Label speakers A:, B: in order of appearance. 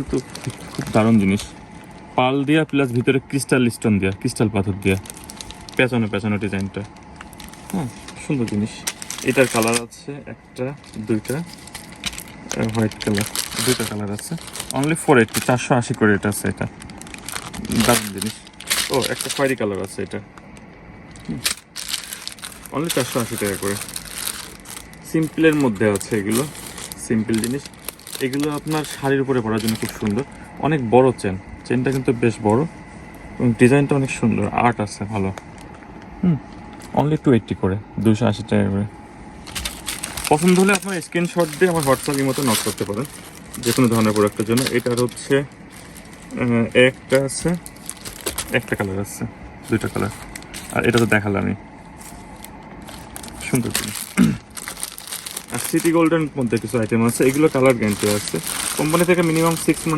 A: কিন্তু খুব দারুণ জিনিস, পাল দিয়া প্লাস ভিতরে ক্রিস্টাল স্টোন দিয়া, ক্রিস্টাল পাথর দিয়া পেঁচানো পেঁচানো ডিজাইনটা। হ্যাঁ, সুন্দর জিনিস। এটার কালার আছে একটা, দুইটা, হোয়াইট কালার, দুইটা কালার আছে। অনলি 480, 480 করে এটা আছে। এটা দারুণ জিনিস। ও, একটা খয়েরি কালার আছে, এটা অনলি 480 টাকা করে। সিম্পলের মধ্যে আছে এগুলো, সিম্পল জিনিস। এগুলো আপনার শাড়ির উপরে পরার জন্য খুব সুন্দর। অনেক বড় চেনটা কিন্তু বেশ বড় এবং ডিজাইনটা অনেক সুন্দর, আর্ট আছে ভালো। অনলি 280 করে, 280 টাকা করে। পছন্দ হলে আপনার স্ক্রিনশট দিয়ে আমার হোয়াটসঅ্যাপের মতো নক করতে পারেন যে কোনো ধরনের প্রোডাক্টের জন্য। এটার হচ্ছে একটা আছে, একটা কালার আছে, দুইটা কালার। আর এটা তো দেখালামই, সুন্দর জিনিস। আর সিটি গোল্ডের মধ্যে কিছু আইটেম আছে, এগুলো কালার গ্যারান্টি আছে। কোম্পানি থেকে মিনিমাম 6 মান্থ